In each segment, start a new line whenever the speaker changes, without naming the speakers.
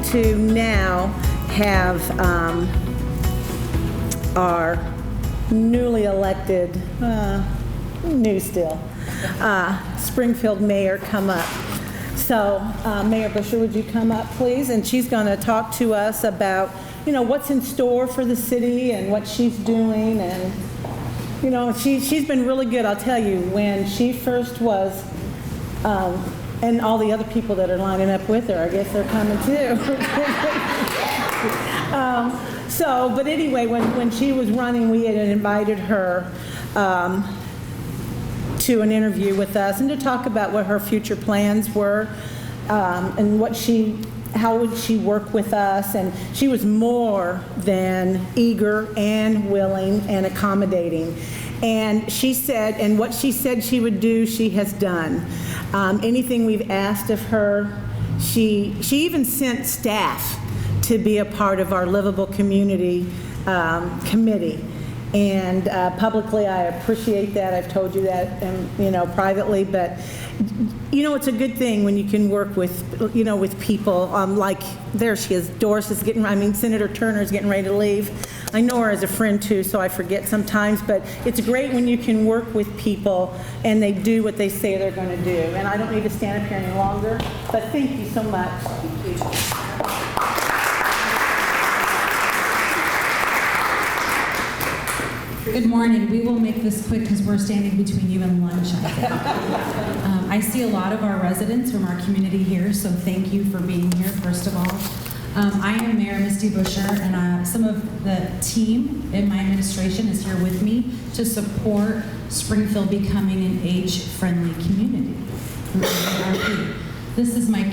going to now have our newly elected, new still, Springfield Mayor come up. So Mayor Busher, would you come up, please? And she's going to talk to us about, you know, what's in store for the city and what she's doing. And, you know, she's been really good, I'll tell you. When she first was, and all the other people that are lining up with her, I guess they're coming too. But anyway, when she was running, we had invited her to an interview with us and to talk about what her future plans were, and how would she work with us. And she was more than eager and willing and accommodating. And she said, and what she said she would do, she has done. Anything we've asked of her, she even sent staff to be a part of our Livable community committee. And publicly, I appreciate that. I've told you that, you know, privately. But, you know, it's a good thing when you can work with, you know, with people. Like, there she is. Doris is Senator Turner is getting ready to leave. I know her as a friend, too, so I forget sometimes. But it's great when you can work with people and they do what they say they're going to do. And I don't need to stand up here any longer. But thank you so much. Thank you.
Good morning. We will make this quick because we're standing between you and lunch, I think. I see a lot of our residents from our community here, so thank you for being here, first of all. I am Mayor Misty Busher, and some of the team in my administration is here with me to support Springfield becoming an age-friendly community through AARP. This is my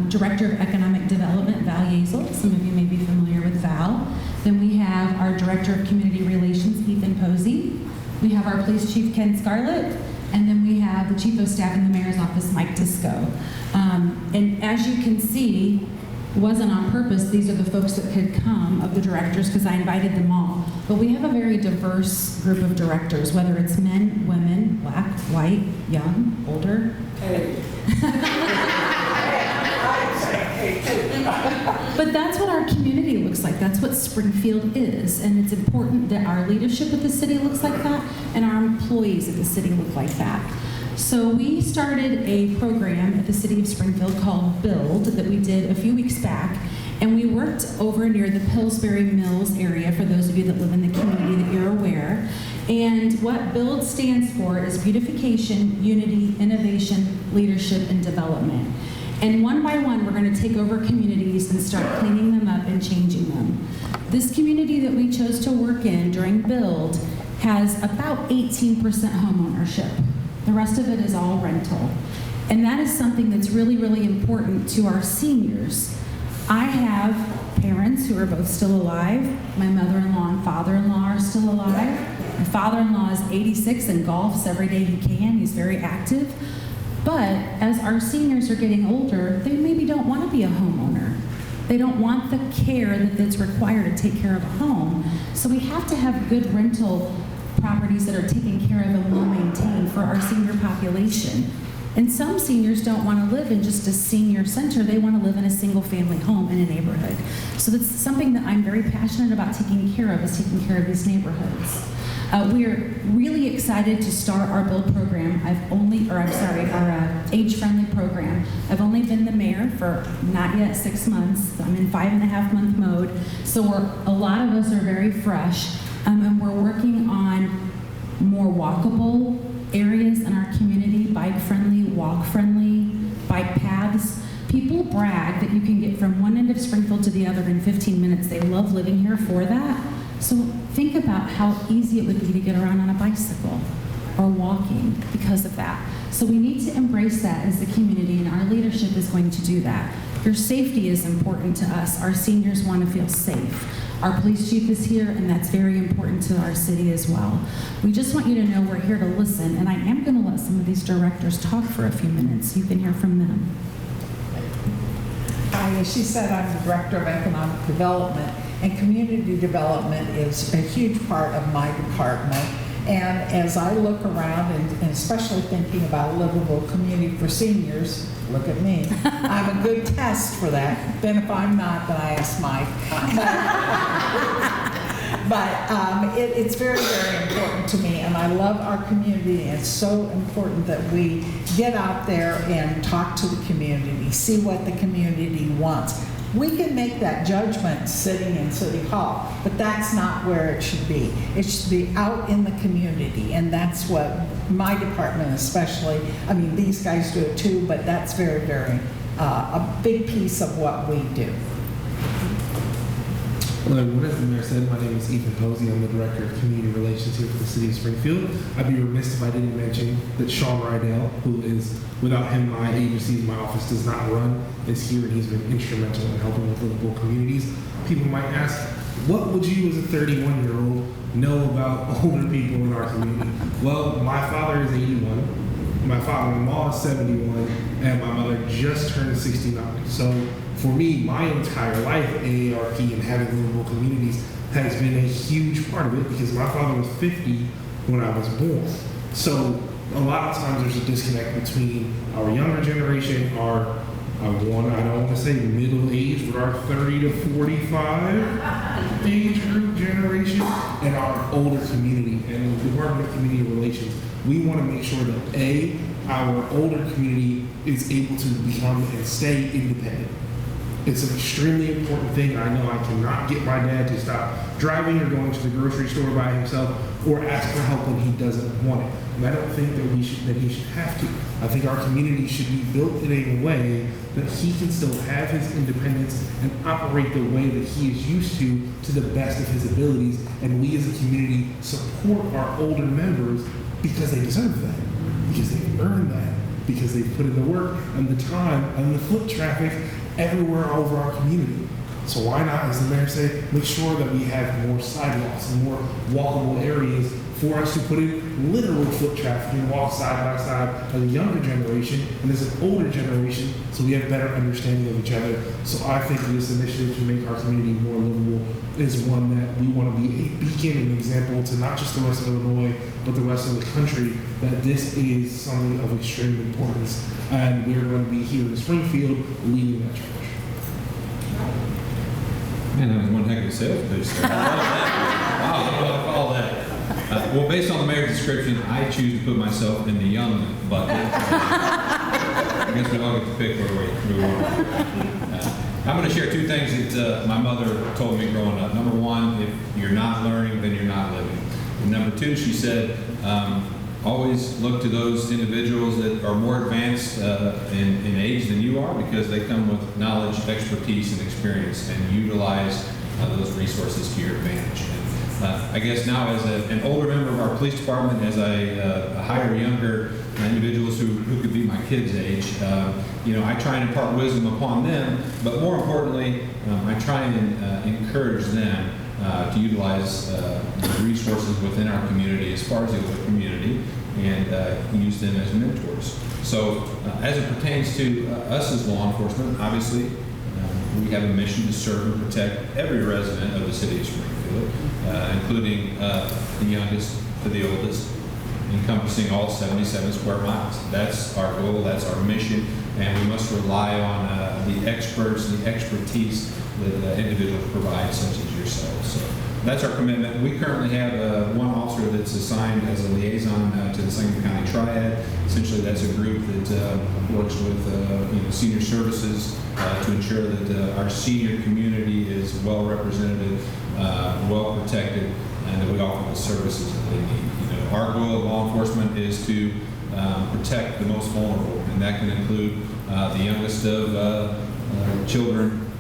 Director of Economic Development, Val Yazel. Some of you may be familiar with Val. Then we have our Director of Community Relations, Ethan Posey. We have our Police Chief, Ken Scarlett. And then we have the Chief of Staff in the Mayor's Office, Mike Disco. And as you can see, it wasn't on purpose. These are the folks that could come of the directors because I invited them all. But we have a very diverse group of directors, whether it's men, women, black, white, young, older. But that's what our community looks like. That's what Springfield is. And it's important that our leadership at the city looks like that and our employees at the city look like that. So we started a program at the city of Springfield called Build that we did a few weeks back. And we worked over near the Pillsbury Mills area, for those of you that live in the community that you're aware. And what Build stands for is beautification, unity, innovation, leadership, and development. And one by one, we're going to take over communities and start cleaning them up and changing them. This community that we chose to work in during Build has about 18% home ownership. The rest of it is all rental. And that is something that's really, really important to our seniors. I have parents who are both still alive. My mother-in-law and father-in-law are still alive. My father-in-law is 86 and golfs every day he can. He's very active. But as our seniors are getting older, they maybe don't want to be a homeowner. They don't want the care that's required to take care of a home. So we have to have good rental properties that are taken care of and well maintained for our senior population. And some seniors don't want to live in just a senior center. They want to live in a single family home in a neighborhood. So that's something that I'm very passionate about taking care of, is taking care of these neighborhoods. We're really excited to start our Build program. Our age-friendly program. I've only been the mayor for not yet 6 months. I'm in 5.5 month mode. So a lot of us are very fresh. And we're working on more walkable areas in our community, bike-friendly, walk-friendly, bike paths. People brag that you can get from one end of Springfield to the other in 15 minutes. They love living here for that. So think about how easy it would be to get around on a bicycle or walking because of that. So we need to embrace that as the community, and our leadership is going to do that. Your safety is important to us. Our seniors want to feel safe. Our police chief is here, and that's very important to our city as well. We just want you to know we're here to listen, and I am going to let some of these directors talk for a few minutes. You can hear from them.
As she said, I'm the Director of Economic Development, and community development is a huge part of my department. And as I look around, and especially thinking about a livable community for seniors, look at me, I'm a good test for that. Then if I'm not, then I ask Mike. But it's very, very important to me, and I love our community. It's so important that we get out there and talk to the community, see what the community wants. We can make that judgment sitting in City Hall, but that's not where it should be. It should be out in the community, and that's what my department especially, I mean, these guys do it too, but that's very, very, a big piece of what we do.
Hello, everyone. As the mayor said, my name is Ethan Posey. I'm the Director of Community Relations here for the City of Springfield. I'd be remiss if I didn't mention that Sean Rydell, who is, without him, my agency, my office does not run, is here, and he's been instrumental in helping with livable communities. People might ask, what would you as a 31-year-old know about older people in our community? Well, my father is 81, my father-in-law is 71, and my mother just turned 69. So for me, my entire life, AARP and having livable communities has been a huge part of it because my father was 50 when I was born. So a lot of times there's a disconnect between our younger generation, our I don't want to say middle age, but our 30 to 45 age group generation, and our older community. And in the Department of Community Relations, we want to make sure that our older community is able to become and stay independent. It's an extremely important thing. I know I cannot get my dad to stop driving or going to the grocery store by himself or ask for help when he doesn't want it. And I don't think that he should have to. I think our community should be built in a way that he can still have his independence and operate the way that he is used to the best of his abilities. And we as a community support our older members because they deserve that, because they've earned that, because they've put in the work and the time and the foot traffic everywhere over our community. So why not, as the mayor said, make sure that we have more sidewalks and more walkable areas for us to put in literal foot traffic and walk side by side as a younger generation and as an older generation, so we have better understanding of each other. So I think this initiative to make our community more livable is one that we want to be a beacon and example to not just the rest of Illinois, but the rest of the country, that this is something of extreme importance. And we're going to be here in Springfield leading that charge.
Man, that was one heck of a sales pitch there. I love that. Wow, I don't know how to follow that. Well, based on the mayor's description, I choose to put myself in the young bucket. I guess we all get to pick where we want. I'm going to share two things that my mother told me growing up. Number one, if you're not learning, then you're not living. And number two, she said, always look to those individuals that are more advanced in age than you are, because they come with knowledge, expertise, and experience, and utilize those resources to your advantage. And, I guess now, as an older member of our police department, as I hire younger individuals who could be my kids' age, I try and impart wisdom upon them, but more importantly, I try and encourage them to utilize the resources within our community as far as the older community, and use them as mentors. So as it pertains to us as law enforcement, obviously we have a mission to serve and protect every resident of the city of Springfield, including the youngest to the oldest, encompassing all 77 square miles. That's our goal, that's our mission, and we must rely on the experts and the expertise that individuals provide, such as yourselves. So that's our commitment. We currently have one officer that's assigned as a liaison to the Sangamon County Triad. Essentially, that's a group that works with senior services to ensure that our senior community is well represented, well protected, and that we offer the services that they need. Our goal of law enforcement is to protect the most vulnerable, and that can include the youngest of children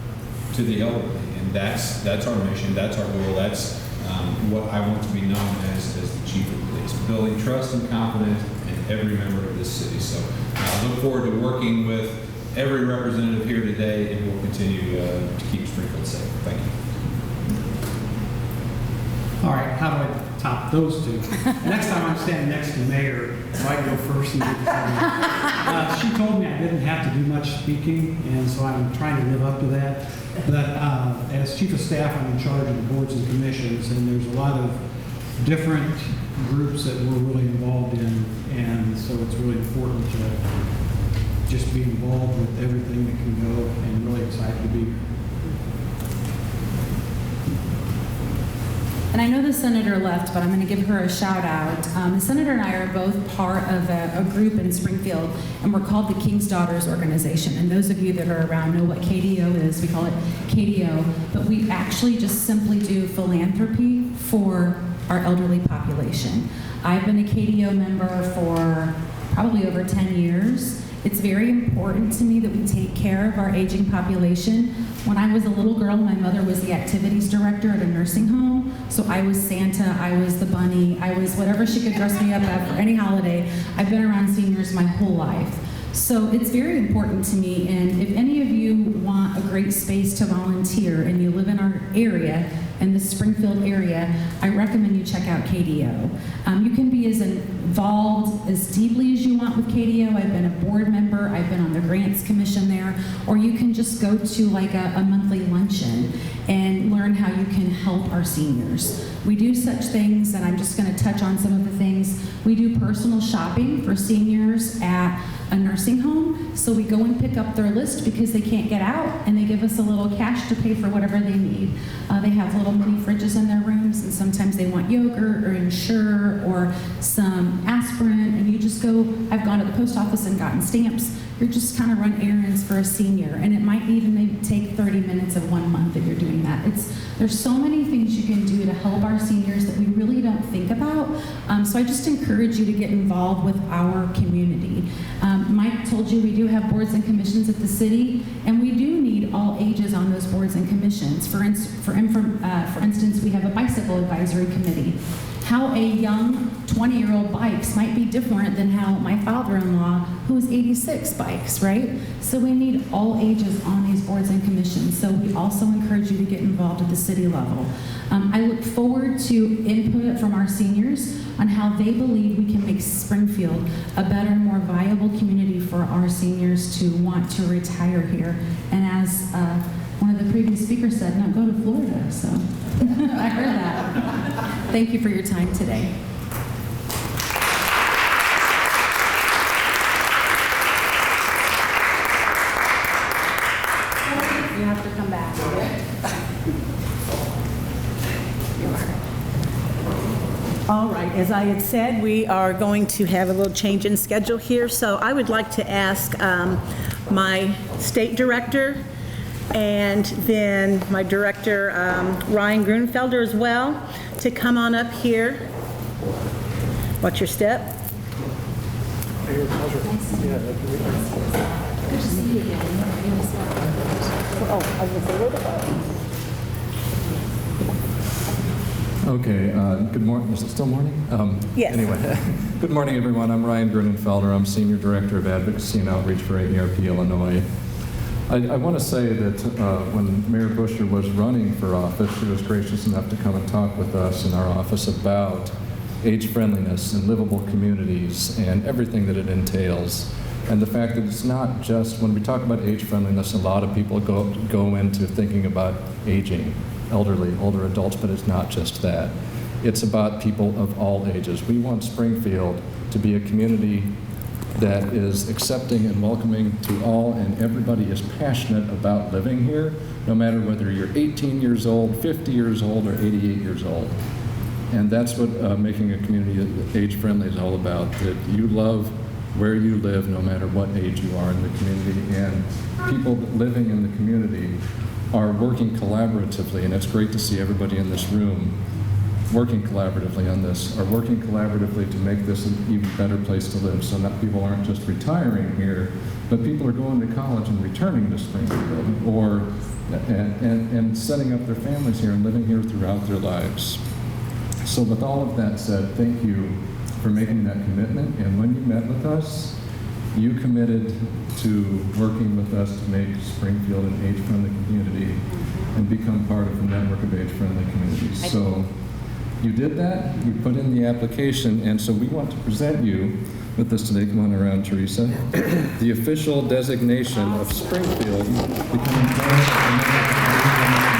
to the elderly. And that's our mission, that's our goal, that's what I want to be known as the chief of police, building trust and confidence in every member of this city. So I look forward to working with every representative here today, and we'll continue to keep Springfield safe. Thank you.
All right, how do I top those two? Next time I'm standing next to the mayor, so I go first and get the second. She told me I didn't have to do much speaking, and so I'm trying to live up to that. But as chief of staff, I'm in charge of the boards and commissions, and there's a lot of different groups that we're really involved in, and so it's really important to just be involved with everything that can go, and really excited to be here.
And I know the senator left, but I'm going to give her a shout out. The senator and I are both part of a group in Springfield, and we're called the King's Daughters Organization. And those of you that are around know what KDO is. We call it KDO, but we actually just simply do philanthropy for our elderly population. I've been a KDO member for probably over 10 years. It's very important to me that we take care of our aging population. When I was a little girl, my mother was the activities director at a nursing home. So I was Santa, I was the bunny, I was whatever she could dress me up at for any holiday. I've been around seniors my whole life. So it's very important to me, and if any of you want a great space to volunteer and you live in our area, in the Springfield area, I recommend you check out KDO. You can be as involved as deeply as you want with KDO. I've been a board member, I've been on the grants commission there, or you can just go to like a monthly luncheon and learn how you can help our seniors. We do such things, and I'm just going to touch on some of the things. We do personal shopping for seniors at a nursing home. So we go and pick up their list because they can't get out, and they give us a little cash to pay for whatever they need. They have little mini fridges in their rooms, and sometimes they want yogurt or Ensure or some aspirin, and you just go, I've gone to the post office and gotten stamps. You're just kind of run errands for a senior, and it might even maybe take 30 minutes of 1 month that you're doing that. There's so many things you can do to help our seniors that we really don't think about. So I just encourage you to get involved with our community. Mike told you we do have boards and commissions at the city, and we do need all ages on those boards and commissions. For instance, we have a bicycle advisory committee. How a young 20-year-old bikes might be different than how my father-in-law, who is 86, bikes, right? So we need all ages on these boards and commissions. So we also encourage you to get involved at the city level. I look forward to input from our seniors on how they believe we can make Springfield a better, more viable community for our seniors to want to retire here. And as one of the previous speakers said, no, go to Florida. So I heard that. Thank you for your time today. You have to come back.
All right, as I had said, we are going to have a little change in schedule here, so I would like to ask my state director and then my director, Ryan Grunfelder, as well, to come on up here. Watch your step.
Good to see you again.
Oh, I was going to say, where the phone?
Okay, good morning. Is it still morning?
Yes.
Anyway, good morning, everyone. I'm Ryan Grunenfelder. I'm Senior Director of Advocacy and Outreach for AARP Illinois. I want to say that when Mayor Busher was running for office, she was gracious enough to come and talk with us in our office about age friendliness and livable communities and everything that it entails. And the fact that it's not just, when we talk about age friendliness, a lot of people go into thinking about aging, elderly, older adults, but it's not just that. It's about people of all ages. We want Springfield to be a community that is accepting and welcoming to all, and everybody is passionate about living here, no matter whether you're 18 years old, 50 years old, or 88 years old. And that's what making a community age-friendly is all about, that you love where you live, no matter what age you are in the community, and people living in the community are working collaboratively, and it's great to see everybody in this room working collaboratively on this, are working collaboratively to make this an even better place to live, so that people aren't just retiring here, but people are going to college and returning to Springfield, or and setting up their families here and living here throughout their lives. So with all of that said, thank you for making that commitment, and when you met with us, you committed to working with us to make Springfield an age-friendly community and become part of a network of age-friendly communities. So you did that, you put in the application, and so we want to present you with this today. Come on around, Teresa. The official designation of Springfield becoming part of the network of age-friendly communities.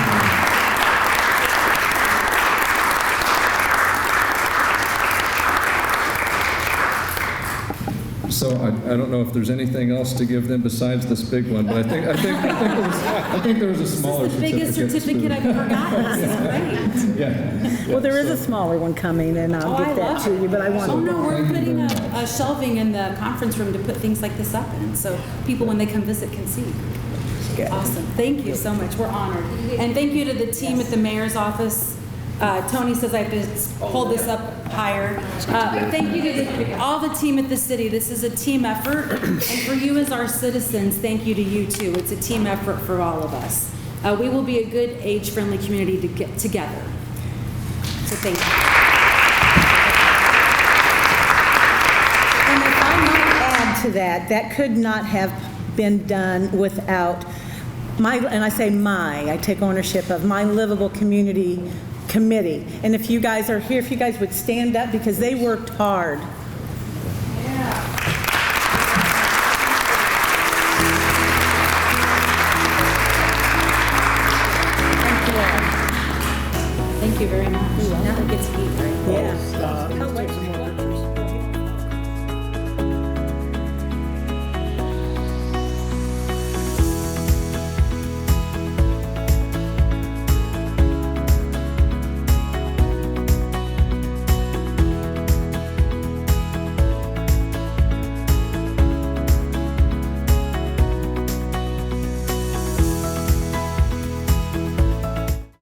So I don't know if there's anything else to give them besides this big one, but I think there was a smaller
The biggest certificate I've ever gotten. This is great.
Yeah.
Well, there is a smaller one coming, and I'll
Oh,
get
I
that
love
to you, but I
Oh,
want
no, we're
Thank you
putting
very
a shelving in the conference room to put things like this up in, so people, when they come visit, can see.
to.
Awesome. Thank you so much. We're honored. And thank you to the team at the mayor's office. Tony says I have to hold this up higher. Thank you to all the team at the city. This is a team effort. And for you as our citizens, thank you to you too. It's a team effort for all of us. We will be a good age-friendly community to get together. So thank you.
And if I might add to that, that could not have been done without and I say I take ownership of my Livable Community Committee. And if you guys are here, if you guys would stand up, because they worked hard.
Thank you very much. Now we get to eat, right?